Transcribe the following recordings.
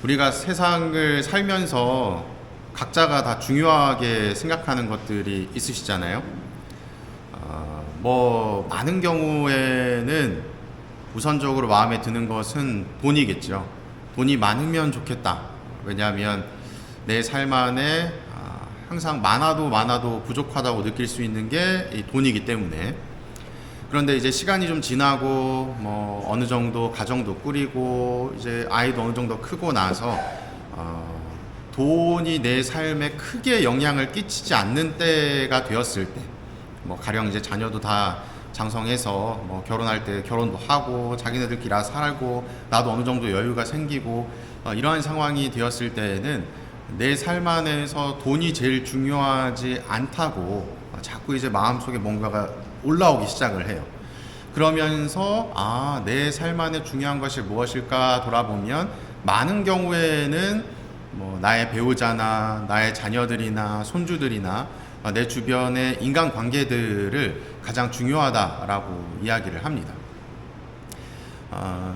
우리가 세상을 살면서 각자가 다 중요하게 생각하는 것들이 있으시잖아요. 많은 경우에는 우선적으로 마음에 드는 것은 돈이겠죠. 돈이 많으면 좋겠다. 왜냐하면 내 삶 안에 항상 많아도 부족하다고 느낄 수 있는 게 이 돈이기 때문에. 그런데 이제 시간이 좀 지나고 어느 정도 가정도 꾸리고 이제 아이도 어느 정도 크고 나서 돈이 내 삶에 크게 영향을 끼치지 않는 때가 되었을 때, 가령 이제 자녀도 다 장성해서 결혼할 때 결혼도 하고 자기네들끼리 알아서 살고 나도 어느 정도 여유가 생기고 이러한 상황이 되었을 때에는 내 삶 안에서 돈이 제일 중요하지 않다고 자꾸 이제 마음속에 뭔가가 올라오기 시작을 해요. 그러면서 내 삶 안에 중요한 것이 무엇일까 돌아보면 많은 경우에는 나의 배우자나 나의 자녀들이나 손주들이나 내 주변의 인간관계들을 가장 중요하다라고 이야기를 합니다.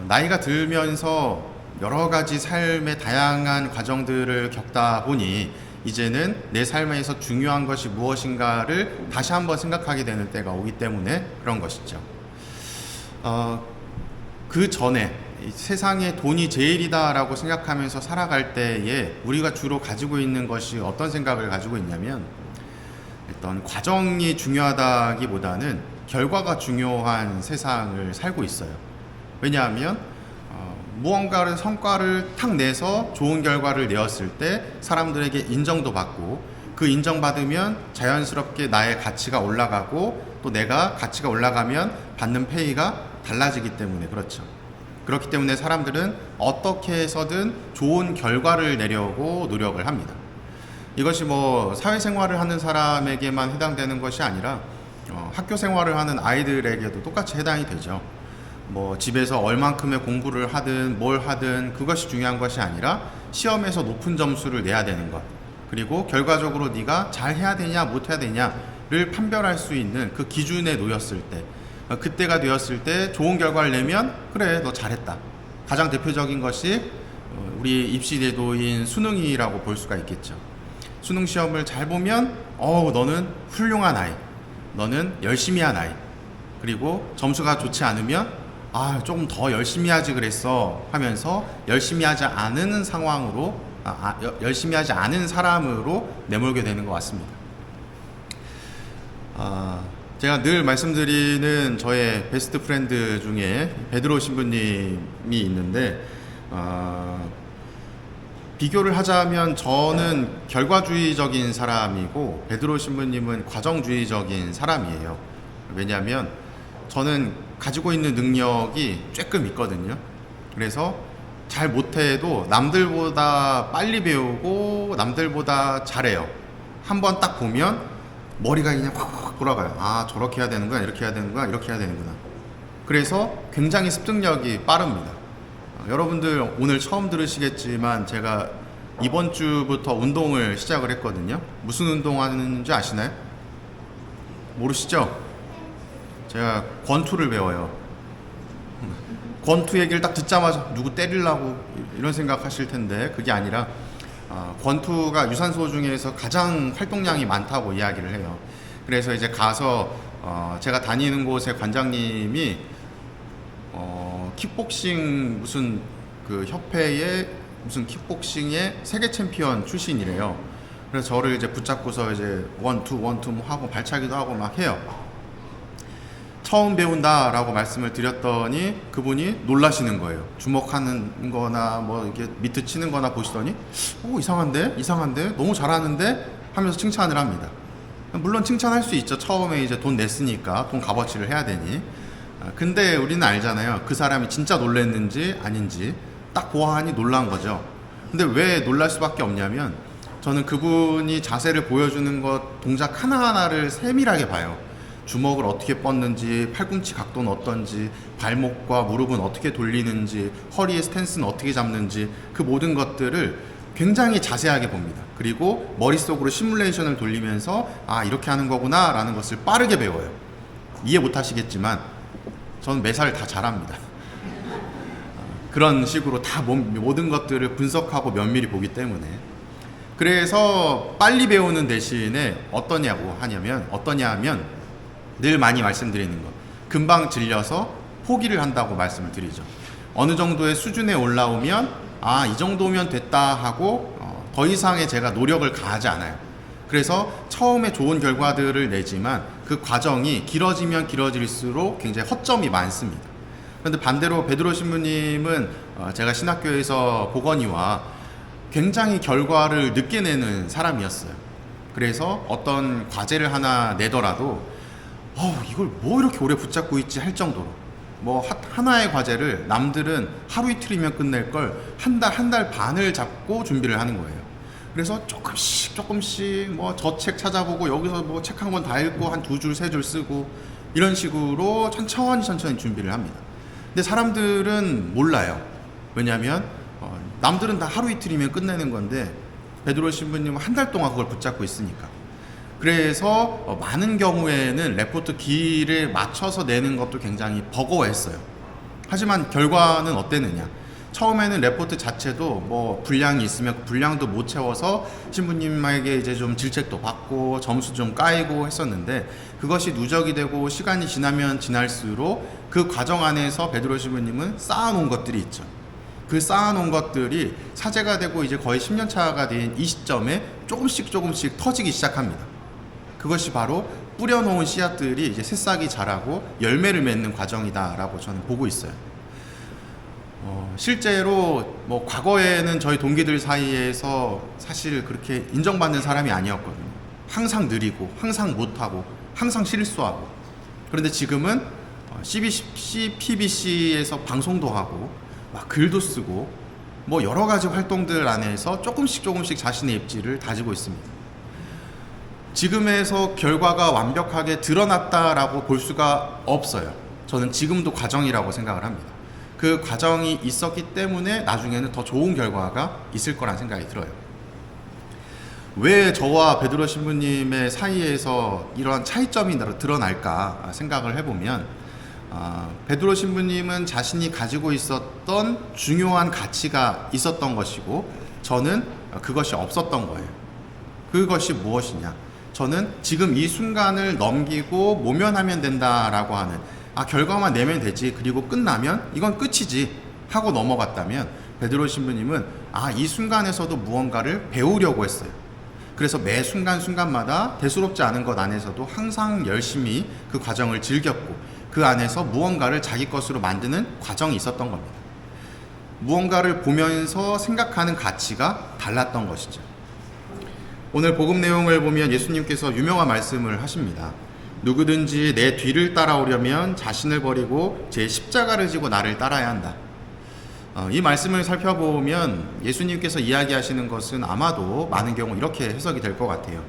나이가 들면서 여러 가지 삶의 다양한 과정들을 겪다 보니 이제는 내 삶에서 중요한 것이 무엇인가를 다시 한번 생각하게 되는 때가 오기 때문에 그런 것이죠. 그 전에 세상에 돈이 제일이다라고 생각하면서 살아갈 때에 우리가 주로 가지고 있는 것이 어떤 생각을 가지고 있냐면, 일단 과정이 중요하다기보다는 결과가 중요한 세상을 살고 있어요. 왜냐하면 무언가를 성과를 탁 내서 좋은 결과를 내었을 때 사람들에게 인정도 받고, 그 인정받으면 자연스럽게 나의 가치가 올라가고 또 내가 가치가 올라가면 받는 페이가 달라지기 때문에 그렇죠. 그렇기 때문에 사람들은 어떻게 해서든 좋은 결과를 내려고 노력을 합니다. 이것이 사회생활을 하는 사람에게만 해당되는 것이 아니라 학교 생활을 하는 아이들에게도 똑같이 해당이 되죠. 집에서 얼만큼의 공부를 하든 뭘 하든 그것이 중요한 것이 아니라 시험에서 높은 점수를 내야 되는 것, 그리고 결과적으로 네가 잘 해야 되냐 못 해야 되냐를 판별할 수 있는 그 기준에 놓였을 때, 그때가 되었을 때 좋은 결과를 내면 그래 너 잘했다. 가장 대표적인 것이 우리 입시제도인 수능이라고 볼 수가 있겠죠. 수능 시험을 잘 보면 너는 훌륭한 아이, 너는 열심히 한 아이. 그리고 점수가 좋지 않으면 조금 더 열심히 하지 그랬어 하면서 열심히 하지 않은 상황으로 열심히 하지 않은 사람으로 내몰게 되는 것 같습니다. 제가 늘 말씀드리는 저의 베스트 프렌드 중에 베드로 신부님이 있는데, 비교를 하자면 저는 결과주의적인 사람이고 베드로 신부님은 과정주의적인 사람이에요. 왜냐하면 저는 가지고 있는 능력이 조금 있거든요. 그래서 잘 못해도 남들보다 빨리 배우고 남들보다 잘해요. 한번 딱 보면 머리가 그냥 확 돌아가요. 저렇게 해야 되는구나, 이렇게 해야 되는구나, 이렇게 해야 되는구나. 그래서 굉장히 습득력이 빠릅니다. 여러분들 오늘 처음 들으시겠지만 제가 이번 주부터 운동을 시작을 했거든요. 무슨 운동 하는지 아시나요? 모르시죠? 제가 권투를 배워요. 권투 얘기를 딱 듣자마자 누구 때리려고 이런 생각 하실 텐데 그게 아니라 권투가 유산소 중에서 가장 활동량이 많다고 이야기를 해요. 그래서 이제 가서 제가 다니는 곳의 관장님이 킥복싱 무슨 그 협회의 무슨 킥복싱의 세계 챔피언 출신이래요. 그래서 저를 이제 붙잡고서 이제 원투 하고 발차기도 하고 막 해요. 처음 배운다라고 말씀을 드렸더니 그분이 놀라시는 거예요. 주먹하는 거나 이렇게 미트 치는 거나 보시더니 이상한데 너무 잘하는데 하면서 칭찬을 합니다. 물론 칭찬할 수 있죠. 처음에 이제 돈 냈으니까 돈 값어치를 해야 되니. 근데 우리는 알잖아요. 그 사람이 진짜 놀랬는지 아닌지 딱 보아하니 놀란 거죠. 근데 왜 놀랄 수밖에 없냐면 저는 그분이 자세를 보여주는 것 동작 하나하나를 세밀하게 봐요. 주먹을 어떻게 뻗는지, 팔꿈치 각도는 어떤지, 발목과 무릎은 어떻게 돌리는지, 허리의 스탠스는 어떻게 잡는지, 그 모든 것들을 굉장히 자세하게 봅니다. 그리고 머릿속으로 시뮬레이션을 돌리면서 이렇게 하는 거구나 라는 것을 빠르게 배워요. 이해 못 하시겠지만 저는 매사를 다 잘합니다. 그런 식으로 다 모든 것들을 분석하고 면밀히 보기 때문에. 그래서 빨리 배우는 대신에 어떠냐 하면 늘 많이 말씀드리는 거, 금방 질려서 포기를 한다고 말씀을 드리죠. 어느 정도의 수준에 올라오면 이 정도면 됐다 하고 더 이상의 제가 노력을 가하지 않아요. 그래서 처음에 좋은 결과들을 내지만 그 과정이 길어지면 길어질수록 굉장히 허점이 많습니다. 그런데 반대로 베드로 신부님은 제가 신학교에서 보거니와 굉장히 결과를 늦게 내는 사람이었어요. 그래서 어떤 과제를 하나 내더라도 이걸 뭐 이렇게 오래 붙잡고 있지 할 정도로, 뭐 하나의 과제를 남들은 하루 이틀이면 끝낼 걸 한 달 반을 잡고 준비를 하는 거예요. 그래서 조금씩 뭐 저 책 찾아보고 여기서 뭐 책 한 권 다 읽고 한 2줄 3줄 쓰고 이런 식으로 천천히 준비를 합니다. 근데 사람들은 몰라요. 왜냐하면 남들은 다 하루 이틀이면 끝내는 건데 베드로 신부님은 한 달 동안 그걸 붙잡고 있으니까. 그래서 많은 경우에는 레포트 길을 맞춰서 내는 것도 굉장히 버거워했어요. 하지만 결과는 어땠느냐? 처음에는 레포트 자체도 뭐 분량이 있으면 그 분량도 못 채워서 신부님에게 이제 좀 질책도 받고 점수 좀 까이고 했었는데, 그것이 누적이 되고 시간이 지나면 지날수록 그 과정 안에서 베드로 신부님은 쌓아놓은 것들이 있죠. 그 쌓아놓은 것들이 사제가 되고 이제 거의 10년 차가 된 이 시점에 조금씩 터지기 시작합니다. 그것이 바로 뿌려놓은 씨앗들이 이제 새싹이 자라고 열매를 맺는 과정이다라고 저는 보고 있어요. 실제로 뭐 과거에는 저희 동기들 사이에서 사실 그렇게 인정받는 사람이 아니었거든요. 항상 느리고 항상 못하고 항상 실수하고. 그런데 지금은 PBC에서 방송도 하고 막 글도 쓰고 뭐 여러 가지 활동들 안에서 조금씩 자신의 입지를 다지고 있습니다. 지금에서 결과가 완벽하게 드러났다라고 볼 수가 없어요. 저는 지금도 과정이라고 생각을 합니다. 그 과정이 있었기 때문에 나중에는 더 좋은 결과가 있을 거란 생각이 들어요. 왜 저와 베드로 신부님의 사이에서 이런 차이점이 드러날까 생각을 해보면, 베드로 신부님은 자신이 가지고 있었던 중요한 가치가 있었던 것이고 저는 그것이 없었던 거예요. 그것이 무엇이냐? 저는 지금 이 순간을 넘기고 모면하면 된다라고 하는, 결과만 내면 되지, 그리고 끝나면 이건 끝이지 하고 넘어갔다면, 베드로 신부님은 이 순간에서도 무언가를 배우려고 했어요. 그래서 매 순간마다 대수롭지 않은 것 안에서도 항상 열심히 그 과정을 즐겼고 그 안에서 무언가를 자기 것으로 만드는 과정이 있었던 겁니다. 무언가를 보면서 생각하는 가치가 달랐던 것이죠. 오늘 복음 내용을 보면 예수님께서 유명한 말씀을 하십니다. 누구든지 내 뒤를 따라오려면 자신을 버리고 제 십자가를 지고 나를 따라야 한다. 이 말씀을 살펴보면 예수님께서 이야기하시는 것은 아마도 많은 경우 이렇게 해석이 될 것 같아요.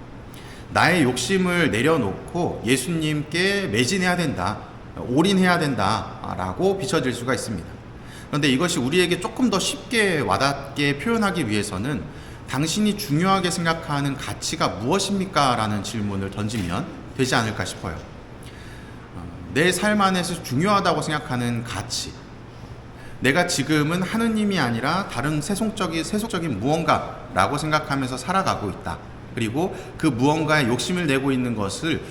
나의 욕심을 내려놓고 예수님께 매진해야 된다, 올인해야 된다라고 비춰질 수가 있습니다. 그런데 이것이 우리에게 조금 더 쉽게 와닿게 표현하기 위해서는 당신이 중요하게 생각하는 가치가 무엇입니까? 라는 질문을 던지면 되지 않을까 싶어요. 내 삶 안에서 중요하다고 생각하는 가치, 내가 지금은 하느님이 아니라 다른 세속적인 무언가라고 생각하면서 살아가고 있다. 그리고 그 무언가에 욕심을 내고 있는 것을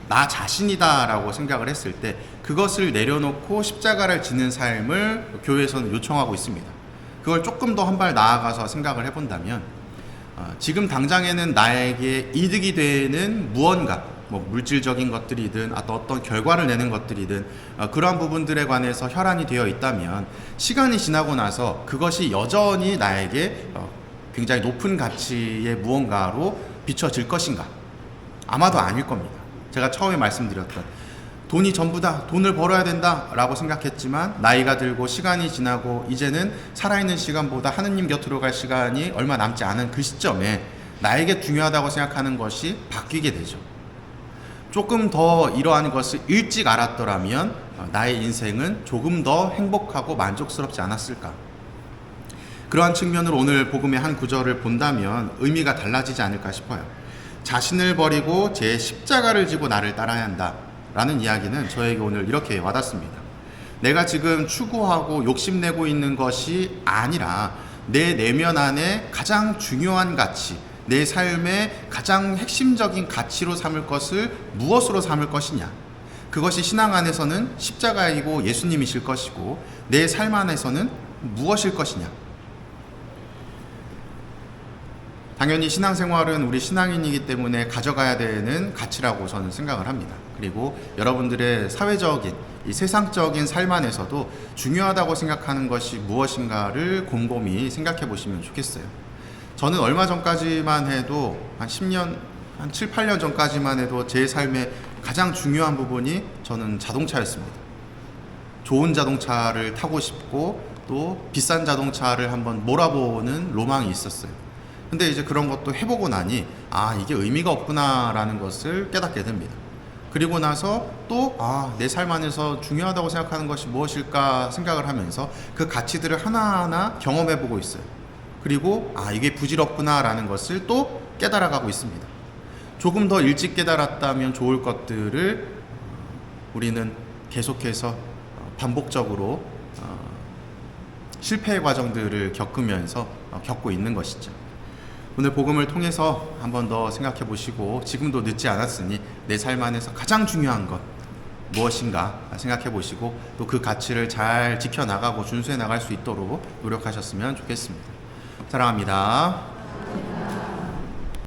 나 자신이다라고 생각을 했을 때 그것을 내려놓고 십자가를 지는 삶을 교회에서는 요청하고 있습니다. 그걸 조금 더 한 발 나아가서 생각을 해본다면 지금 당장에는 나에게 이득이 되는 무언가, 뭐 물질적인 것들이든 어떤 결과를 내는 것들이든 그러한 부분들에 관해서 혈안이 되어 있다면 시간이 지나고 나서 그것이 여전히 나에게 굉장히 높은 가치의 무언가로 비춰질 것인가? 아마도 아닐 겁니다. 제가 처음에 말씀드렸던 돈이 전부다, 돈을 벌어야 된다 라고 생각했지만 나이가 들고 시간이 지나고 이제는 살아있는 시간보다 하느님 곁으로 갈 시간이 얼마 남지 않은 그 시점에 나에게 중요하다고 생각하는 것이 바뀌게 되죠. 조금 더 이러한 것을 일찍 알았더라면 나의 인생은 조금 더 행복하고 만족스럽지 않았을까. 그러한 측면으로 오늘 복음의 한 구절을 본다면 의미가 달라지지 않을까 싶어요. 자신을 버리고 제 십자가를 지고 나를 따라야 한다 라는 이야기는 저에게 오늘 이렇게 와닿습니다. 내가 지금 추구하고 욕심내고 있는 것이 아니라 내 내면 안에 가장 중요한 가치, 내 삶의 가장 핵심적인 가치로 삼을 것을 무엇으로 삼을 것이냐. 그것이 신앙 안에서는 십자가이고 예수님이실 것이고 내 삶 안에서는 무엇일 것이냐. 당연히 신앙생활은 우리 신앙인이기 때문에 가져가야 되는 가치라고 저는 생각을 합니다. 그리고 여러분들의 사회적인, 이 세상적인 삶 안에서도 중요하다고 생각하는 것이 무엇인가를 곰곰이 생각해 보시면 좋겠어요. 저는 얼마 전까지만 해도 한 10년, 한 7, 8년 전까지만 해도 제 삶의 가장 중요한 부분이 저는 자동차였습니다. 좋은 자동차를 타고 싶고 또 비싼 자동차를 한번 몰아보는 로망이 있었어요. 근데 이제 그런 것도 해보고 나니 이게 의미가 없구나 라는 것을 깨닫게 됩니다. 그리고 나서 또 내 삶 안에서 중요하다고 생각하는 것이 무엇일까 생각을 하면서 그 가치들을 하나하나 경험해보고 있어요. 그리고 이게 부질없구나 라는 것을 또 깨달아가고 있습니다. 조금 더 일찍 깨달았다면 좋을 것들을 우리는 계속해서 반복적으로 실패의 과정들을 겪으면서 겪고 있는 것이죠. 오늘 복음을 통해서 한 번 더 생각해 보시고 지금도 늦지 않았으니 내 삶 안에서 가장 중요한 것 무엇인가 생각해 보시고 또 그 가치를 잘 지켜나가고 준수해 나갈 수 있도록 노력하셨으면 좋겠습니다. 사랑합니다.